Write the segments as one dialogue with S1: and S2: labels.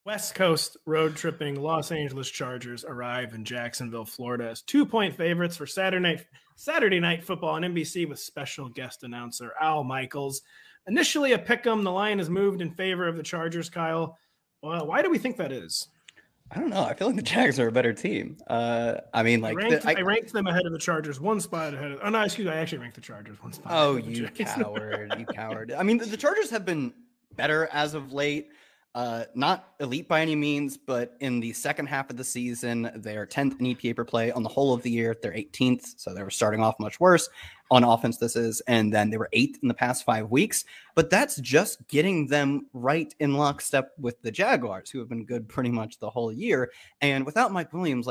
S1: West Coast road tripping Los Angeles Chargers arrive in Jacksonville, Florida as 2-point favorites for Saturday night football on NBC with special guest announcer Al Michaels. Initially a pick'em, the line has moved in favor of the Chargers, Kyle. Well, why do we think that is?
S2: I don't know. I feel like the Jags are a better team. I
S1: ranked them ahead of the Chargers, one spot ahead of. Oh no, excuse me. I actually ranked the Chargers one spot.
S2: Oh, you coward! You coward! I mean, the Chargers have been better as of late. Not elite by any means, but in the second half of the season, they're 10th in EPA per play. On the whole of the year, they're 18th. So they were starting off much worse on offense, and then they were 8th in the past 5 weeks. But that's just getting them right in lockstep with the Jaguars, who have been good pretty much the whole year. And without Mike Williams,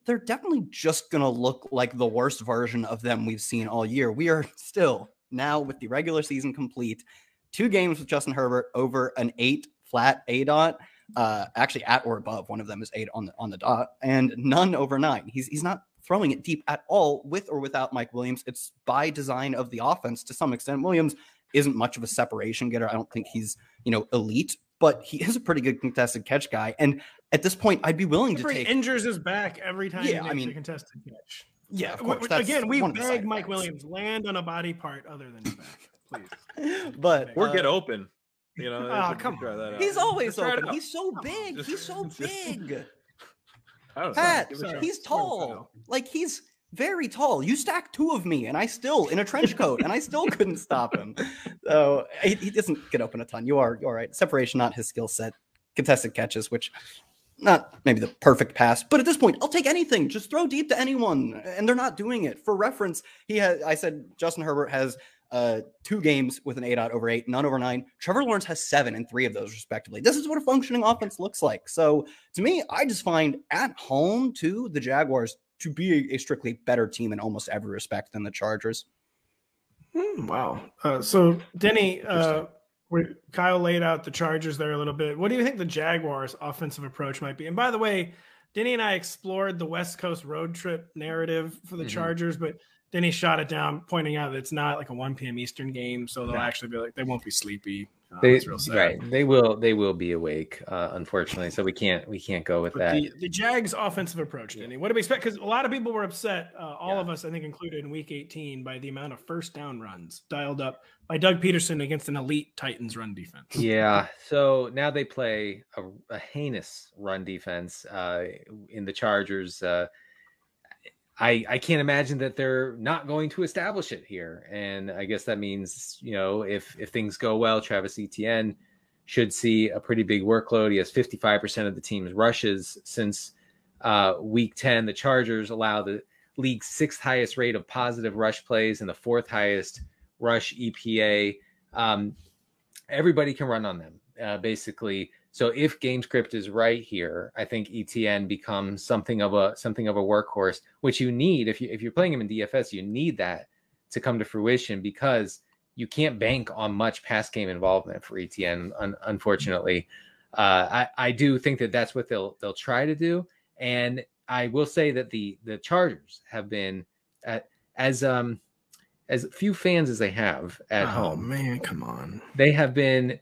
S2: they're definitely just going to look like the worst version of them we've seen all year. We are still now with the regular season complete, 2 games with Justin Herbert over an 8 flat A dot, actually at or above. One of them is 8 on the dot, and none over 9. He's not throwing it deep at all with or without Mike Williams. It's by design of the offense to some extent. Williams isn't much of a separation getter. I don't think he's elite, but he is a pretty good contested catch guy. And at this point, I'd be willing to take.
S1: Injures his back every time he makes a contested catch.
S2: Yeah, of course.
S1: Again, we beg Mike Williams, land on a body part other than his back, please.
S3: But or get open.
S1: Come on.
S3: Try that out.
S2: He's always open. He's so big. He's so big. Pat, he's tall. He's very tall. You stacked 2 of me, and I still in a trench coat, and I still couldn't stop him. So he doesn't get open a ton. You're right. Separation, not his skill set. Contested catches, which not maybe the perfect pass, but at this point, I'll take anything. Just throw deep to anyone, and they're not doing it. For reference, I said Justin Herbert has 2 games with an A dot over 8, none over 9. Trevor Lawrence has 7 in 3 of those respectively. This is what a functioning offense looks like. So to me, I just find at home to the Jaguars to be a strictly better team in almost every respect than the Chargers.
S1: Wow. So Denny, Kyle laid out the Chargers there a little bit. What do you think the Jaguars' offensive approach might be? And by the way, Denny and I explored the West Coast road trip narrative for the Chargers, but then he shot it down, pointing out that it's not like a 1 p.m. Eastern game, so they'll actually be they won't be sleepy. That's real sad.
S4: Right? They will be awake, unfortunately. So we can't go with that.
S1: The Jags' offensive approach, Denny. What do we expect? Because a lot of people were upset, all of us, I think, included in Week 18, by the amount of first down runs dialed up by Doug Peterson against an elite Titans run defense.
S4: Yeah. So now they play a heinous run defense in the Chargers. I can't imagine that they're not going to establish it here. And I guess that means, if things go well, Travis Etienne should see a pretty big workload. He has 55% of the team's rushes since Week 10. The Chargers allow the league's 6th highest rate of positive rush plays and the 4th highest rush EPA. Everybody can run on them, basically. So if game script is right here, I think ETN becomes something of a workhorse, which you need if you're playing him in DFS. You need that to come to fruition because you can't bank on much pass game involvement for ETN. Unfortunately, I do think that that's what they'll try to do, and I will say that the Chargers have been as few fans as they have at home.
S1: Oh man, come on!
S4: They have been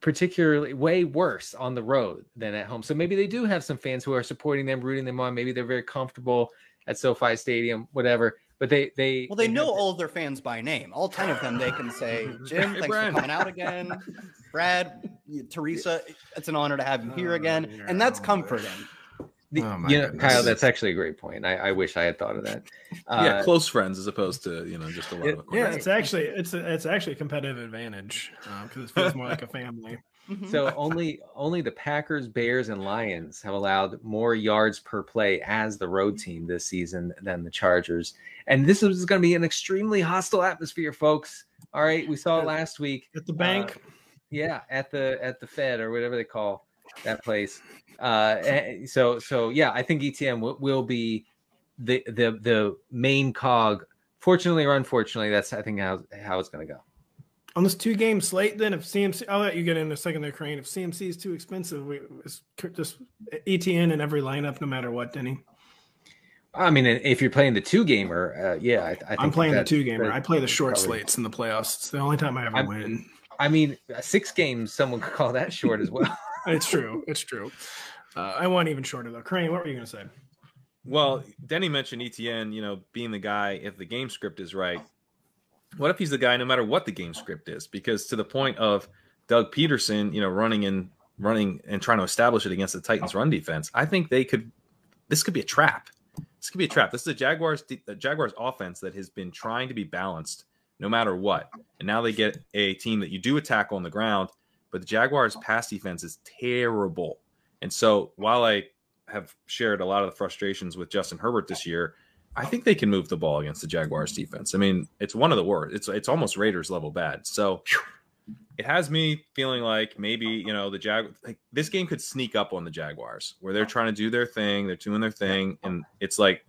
S4: particularly way worse on the road than at home. So maybe they do have some fans who are supporting them, rooting them on. Maybe they're very comfortable at SoFi Stadium, whatever. But they
S2: know all of their fans by name. All 10 of them, they can say, Jim, thanks for coming out again. Brad, Teresa, it's an honor to have you here again. And that's comforting.
S4: Kyle, that's actually a great point. I wish I had thought of that.
S3: Close friends as opposed to just a lot of.
S1: Yeah, it's actually a competitive advantage because it feels more like a family.
S4: So only the Packers, Bears, and Lions have allowed more yards per play as the road team this season than the Chargers, and this is going to be an extremely hostile atmosphere, folks. All right, we saw it last week
S1: at the bank.
S4: At the Fed or whatever they call that place. So yeah, I think ETN will be the main cog. Fortunately or unfortunately, that's I think how it's going to go.
S1: On this 2-game slate, then, if CMC, I'll let you get in a second there, Kerrane. If CMC is too expensive, it's just ETN in every lineup, no matter what, Denny.
S4: I mean, if you're playing the 2-gamer, I think
S1: I'm playing the 2-gamer. I play the short slates in the playoffs. It's the only time I ever win.
S4: I mean, 6 games, someone could call that short as well.
S1: It's true. It's true. I want even shorter though. Kerrane, what were you going to say?
S3: Well, Denny mentioned ETN, being the guy if the game script is right. What if he's the guy no matter what the game script is? Because to the point of Doug Peterson, running and trying to establish it against the Titans' run defense, I think this could be a trap. This could be a trap. This is the Jaguars offense that has been trying to be balanced no matter what. And now they get a team that you do attack on the ground, but the Jaguars' pass defense is terrible. And so while I have shared a lot of the frustrations with Justin Herbert this year, I think they can move the ball against the Jaguars defense. I mean, it's one of the worst. It's almost Raiders level bad. So it has me feeling like maybe, this game could sneak up on the Jaguars where they're trying to do their thing. They're doing their thing. And it's like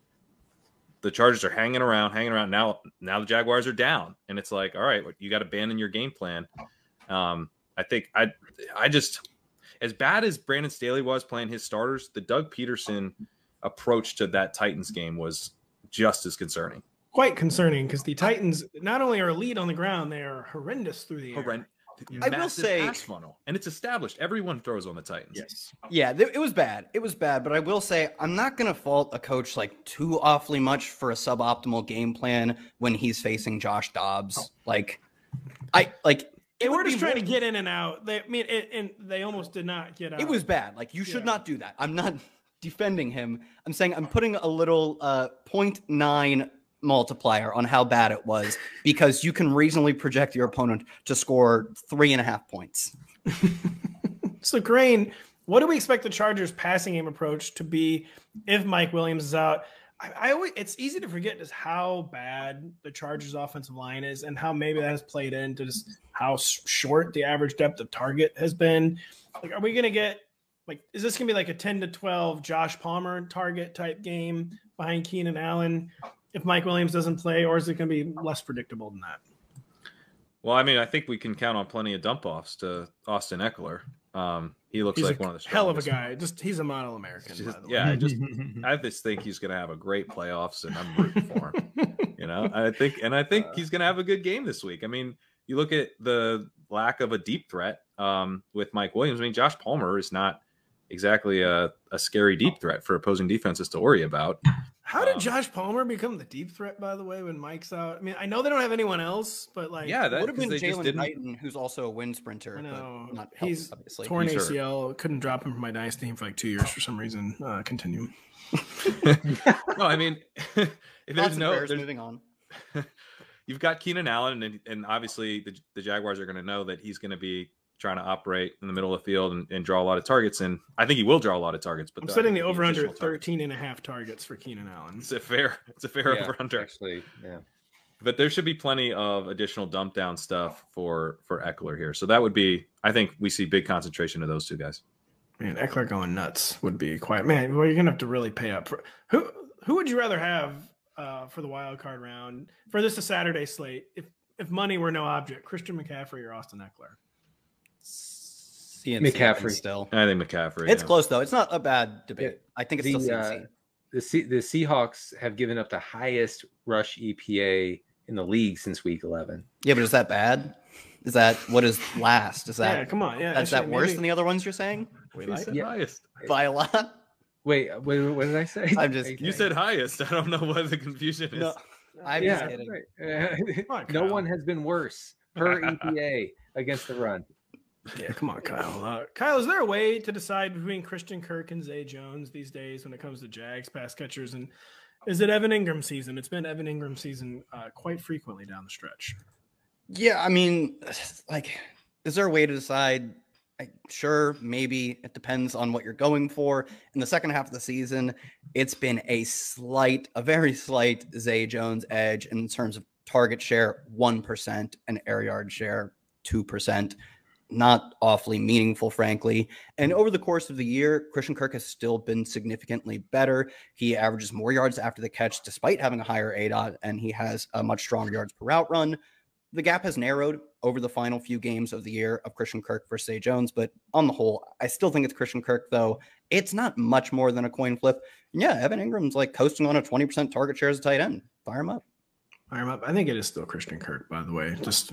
S3: the Chargers are hanging around. Now the Jaguars are down. And it's like, all right, you got to abandon your game plan. I think I just, as bad as Brandon Staley was playing his starters, the Doug Peterson approach to that Titans game was just as concerning.
S1: Quite concerning because the Titans not only are elite on the ground, they are horrendous through the air.
S2: I will say,
S3: pass funnel, and it's established. Everyone throws on the Titans.
S1: Yes.
S2: Yeah, it was bad. It was bad, but I will say I'm not going to fault a coach like too awfully much for a suboptimal game plan when he's facing Josh Dobbs.
S1: They were just trying to get in and out. They almost did not get out.
S2: It was bad. Like, you should not do that. I'm not defending him. I'm saying I'm putting a little 0.9 multiplier on how bad it was because you can reasonably project your opponent to score 3.5 points.
S1: So, Kerrane, what do we expect the Chargers' passing game approach to be if Mike Williams is out? It's easy to forget just how bad the Chargers' offensive line is and how maybe that has played into just how short the average depth of target has been. Like, are we going to get is this going to be like a 10-12 Josh Palmer target type game behind Keenan Allen if Mike Williams doesn't play, or is it going to be less predictable than that?
S3: Well, I mean, I think we can count on plenty of dump offs to Austin Eckler. He looks like one of the
S1: hell of a guy. He's a model American.
S3: I just think he's going to have a great playoffs, and I'm rooting for him. I think he's going to have a good game this week. I mean, you look at the lack of a deep threat with Mike Williams. I mean, Josh Palmer is not exactly a scary deep threat for opposing defenses to worry about.
S1: How did Josh Palmer become the deep threat, by the way, when Mike's out? I mean, I know they don't have anyone else, but
S2: would have been Jalen Knighton, who's also a wind sprinter.
S1: I know.
S2: But not
S1: he's
S2: obviously.
S1: Torn ACL. Couldn't drop him from my dynasty team for like 2 years for some reason. Continue.
S3: No, I mean, there's
S2: moving on.
S3: You've got Keenan Allen, and obviously the Jaguars are going to know that he's going to be trying to operate in the middle of the field and draw a lot of targets. And I think he will draw a lot of targets. But
S1: I'm setting the over-under at 13.5 targets for Keenan Allen.
S3: It's a fair over-under.
S4: Actually, yeah.
S3: But there should be plenty of additional dump down stuff for Eckler here. So that would be, I think we see big concentration of those two guys.
S1: Man, Eckler going nuts would be quite, man, well, you're going to have to really pay up for who would you rather have for the wild card round for this a Saturday slate? If money were no object, Christian McCaffrey or Austin Eckler?
S4: McCaffrey
S2: still.
S3: I think McCaffrey.
S2: It's close though. It's not a bad debate. I think it's still CNC.
S4: The Seahawks have given up the highest rush EPA in the league since week 11.
S2: Yeah, but is that bad? Is that what is last? Is that
S1: come on? Yeah,
S2: that's that worse than the other ones you're saying?
S3: Highest
S2: By a lot.
S4: Wait, what did I say?
S2: I'm just
S3: you said highest. I don't know what the confusion is.
S2: No, I'm just kidding.
S4: Right. No one has been worse per EPA against the run.
S1: Yeah, come on, Kyle. Kyle, is there a way to decide between Christian Kirk and Zay Jones these days when it comes to Jags pass catchers? And is it Evan Ingram season? It's been Evan Ingram season quite frequently down the stretch.
S2: Yeah, I mean, is there a way to decide? Sure, maybe. It depends on what you're going for. In the second half of the season, it's been a very slight Zay Jones edge in terms of target share, 1%, and air yard share, 2%. Not awfully meaningful, frankly. And over the course of the year, Christian Kirk has still been significantly better. He averages more yards after the catch despite having a higher ADOT, and he has a much stronger yards per route run. The gap has narrowed over the final few games of the year of Christian Kirk versus Zay Jones, but on the whole, I still think it's Christian Kirk, though. It's not much more than a coin flip. And yeah, Evan Ingram's coasting on a 20% target share as a tight end. Fire him up.
S1: Fire him up. I think it is still Christian Kirk, by the way. Just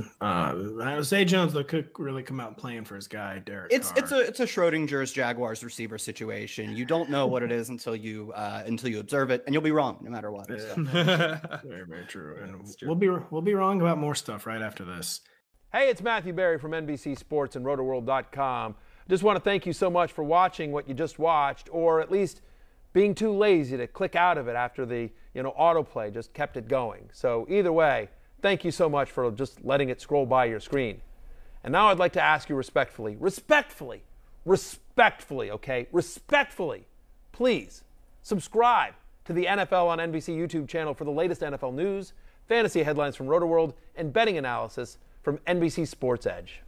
S1: Zay Jones could really come out playing for his guy, Derek Carr.
S2: It's a Schrodinger's Jaguars receiver situation. You don't know what it is until you observe it, and you'll be wrong no matter what.
S1: Yeah.
S2: So.
S1: Very, very true. And true. We'll be wrong about more stuff right after this.
S5: Hey, it's Matthew Berry from NBC Sports and Rotoworld.com. Just want to thank you so much for watching what you just watched, or at least being too lazy to click out of it after the autoplay just kept it going. So either way, thank you so much for just letting it scroll by your screen. And now I'd like to ask you respectfully, please subscribe to the NFL on NBC YouTube channel for the latest NFL news, fantasy headlines from Rotoworld, and betting analysis from NBC Sports Edge.